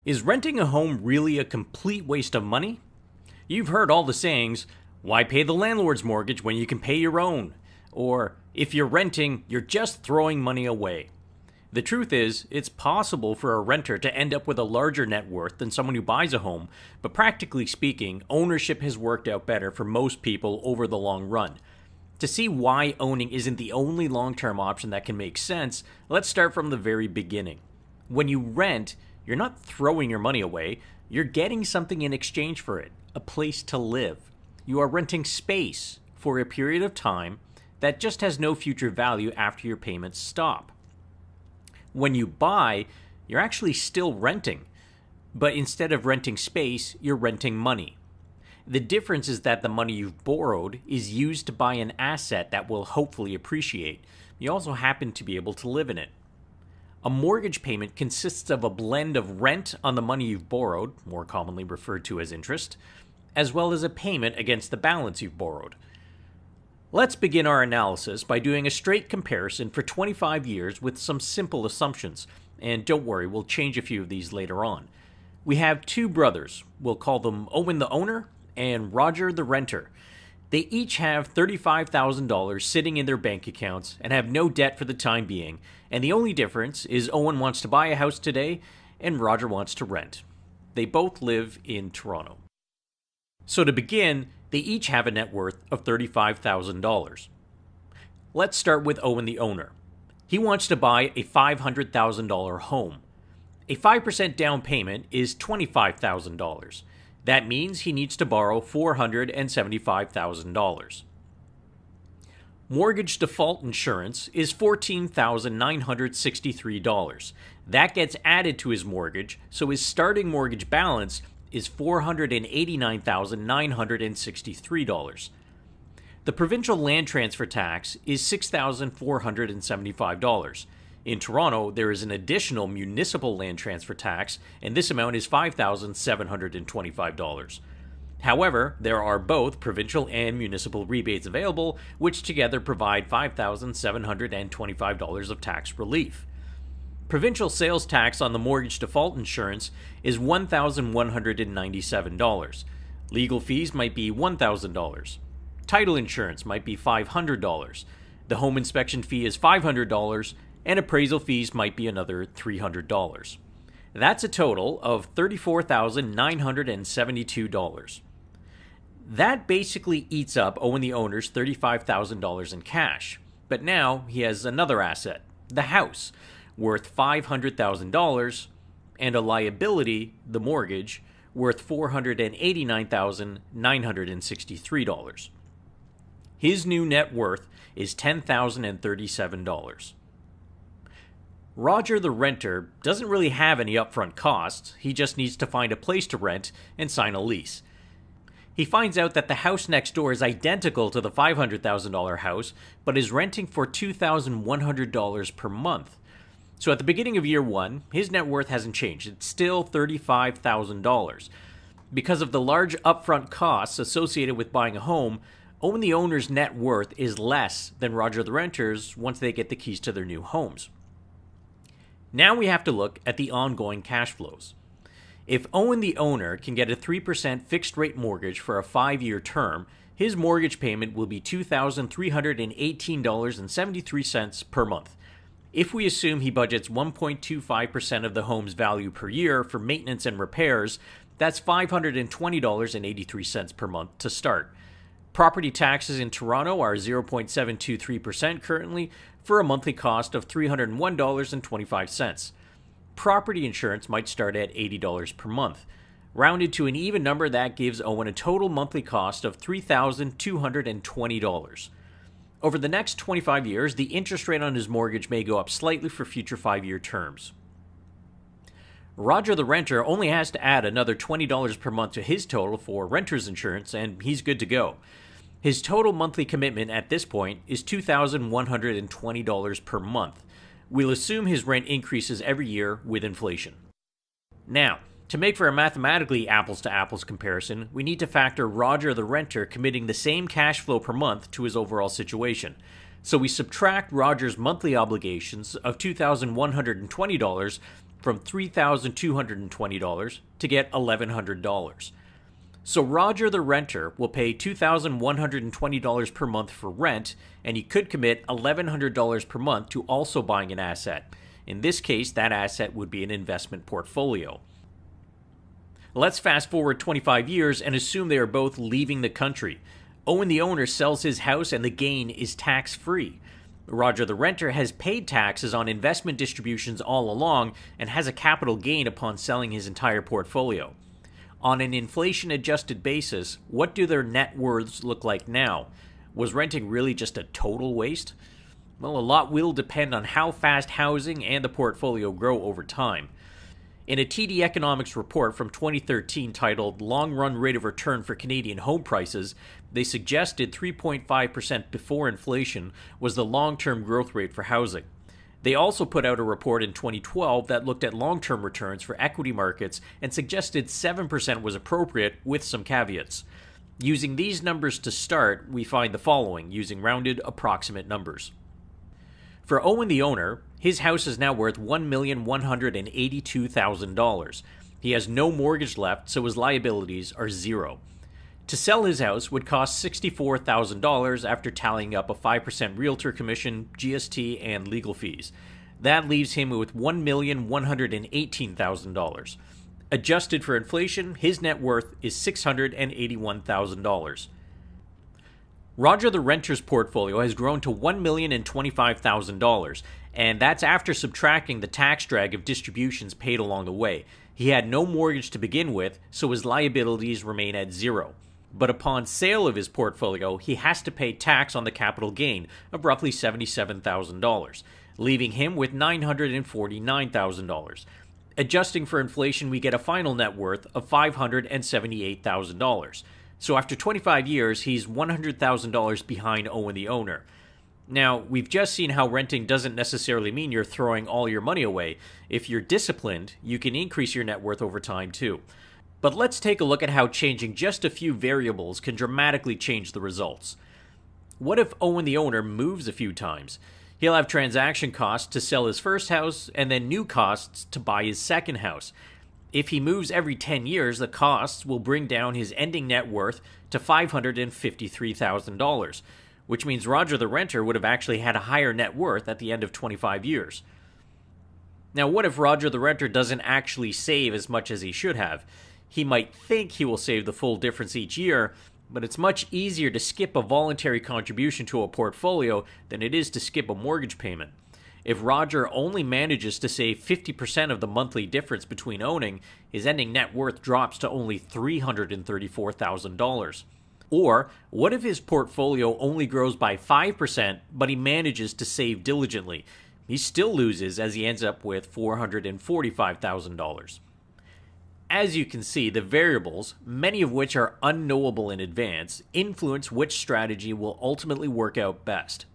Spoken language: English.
Is renting a home really a complete waste of money? You've heard all the sayings, why pay the landlord's mortgage when you can pay your own? Or, if you're renting, you're just throwing money away. The truth is, it's possible for a renter to end up with a larger net worth than someone who buys a home, but practically speaking, ownership has worked out better for most people over the long run. To see why owning isn't the only long-term option that can make sense, let's start from the very beginning. When you rent, you're not throwing your money away, you're getting something in exchange for it, a place to live. You are renting space for a period of time that just has no future value after your payments stop. When you buy, you're actually still renting, but instead of renting space, you're renting money. The difference is that the money you've borrowed is used to buy an asset that will hopefully appreciate. You also happen to be able to live in it. A mortgage payment consists of a blend of rent on the money you've borrowed, more commonly referred to as interest, as well as a payment against the balance you've borrowed. Let's begin our analysis by doing a straight comparison for 25 years with some simple assumptions, and don't worry, we'll change a few of these later on. We have two brothers. We'll call them Owen the owner and Roger the renter. They each have $35,000 sitting in their bank accounts and have no debt for the time being, and the only difference is Owen wants to buy a house today and Roger wants to rent. They both live in Toronto. So to begin, they each have a net worth of $35,000. Let's start with Owen the owner. He wants to buy a $500,000 home. A 5% down payment is $25,000. That means he needs to borrow $475,000. Mortgage default insurance is $14,963. That gets added to his mortgage, so his starting mortgage balance is $489,963. The provincial land transfer tax is $6,475. In Toronto, there is an additional municipal land transfer tax, and this amount is $5,725. However, there are both provincial and municipal rebates available, which together provide $5,725 of tax relief. Provincial sales tax on the mortgage default insurance is $1,197. Legal fees might be $1,000. Title insurance might be $500. The home inspection fee is $500, and appraisal fees might be another $300. That's a total of $34,972. That basically eats up Owen the owner's $35,000 in cash. But now he has another asset, the house, worth $500,000, and a liability, the mortgage, worth $489,963. His new net worth is $10,037. Roger the renter doesn't really have any upfront costs, he just needs to find a place to rent and sign a lease. He finds out that the house next door is identical to the $500,000 house, but is renting for $2,100 per month. So at the beginning of year one, his net worth hasn't changed, it's still $35,000. Because of the large upfront costs associated with buying a home, Owen the owner's net worth is less than Roger the renter's once they get the keys to their new homes. Now we have to look at the ongoing cash flows. If Owen the owner can get a 3% fixed rate mortgage for a 5-year term, his mortgage payment will be $2,318.73 per month. If we assume he budgets 1.25% of the home's value per year for maintenance and repairs, that's $520.83 per month to start. Property taxes in Toronto are 0.723% currently, for a monthly cost of $301.25. Property insurance might start at $80 per month. Rounded to an even number, that gives Owen a total monthly cost of $3,220. Over the next 25 years, the interest rate on his mortgage may go up slightly for future 5-year terms. Roger the renter only has to add another $20 per month to his total for renter's insurance, and he's good to go. His total monthly commitment at this point is $2,120 per month. We'll assume his rent increases every year with inflation. Now, to make for a mathematically apples-to-apples comparison, we need to factor Roger the renter committing the same cash flow per month to his overall situation. So we subtract Roger's monthly obligations of $2,120 from $3,220 to get $1,100. So Roger the renter will pay $2,120 per month for rent, and he could commit $1,100 per month to also buying an asset. In this case, that asset would be an investment portfolio. Let's fast forward 25 years and assume they are both leaving the country. Owen the owner sells his house and the gain is tax-free. Roger the renter has paid taxes on investment distributions all along and has a capital gain upon selling his entire portfolio. On an inflation-adjusted basis, what do their net worths look like now? Was renting really just a total waste? Well, a lot will depend on how fast housing and the portfolio grow over time. In a TD Economics report from 2013 titled Long Run Rate of Return for Canadian Home Prices, they suggested 3.5% before inflation was the long-term growth rate for housing. They also put out a report in 2012 that looked at long-term returns for equity markets and suggested 7% was appropriate with some caveats. Using these numbers to start, we find the following, using rounded approximate numbers. For Owen the owner, his house is now worth $1,182,000. He has no mortgage left, so his liabilities are zero. To sell his house would cost $64,000 after tallying up a 5% realtor commission, GST, and legal fees. That leaves him with $1,118,000. Adjusted for inflation, his net worth is $681,000. Roger the renter's portfolio has grown to $1,025,000, and that's after subtracting the tax drag of distributions paid along the way. He had no mortgage to begin with, so his liabilities remain at zero. But upon sale of his portfolio, he has to pay tax on the capital gain of roughly $77,000, leaving him with $949,000. Adjusting for inflation, we get a final net worth of $578,000. So after 25 years, he's $100,000 behind Owen the owner. Now, we've just seen how renting doesn't necessarily mean you're throwing all your money away. If you're disciplined, you can increase your net worth over time too. But let's take a look at how changing just a few variables can dramatically change the results. What if Owen the owner moves a few times? He'll have transaction costs to sell his first house and then new costs to buy his second house. If he moves every 10 years, the costs will bring down his ending net worth to $553,000, which means Roger the renter would have actually had a higher net worth at the end of 25 years. Now, what if Roger the renter doesn't actually save as much as he should have? He might think he will save the full difference each year, but it's much easier to skip a voluntary contribution to a portfolio than it is to skip a mortgage payment. If Roger only manages to save 50% of the monthly difference between owning, his ending net worth drops to only $334,000. Or, what if his portfolio only grows by 5%, but he manages to save diligently? He still loses as he ends up with $445,000. As you can see, the variables, many of which are unknowable in advance, influence which strategy will ultimately work out best.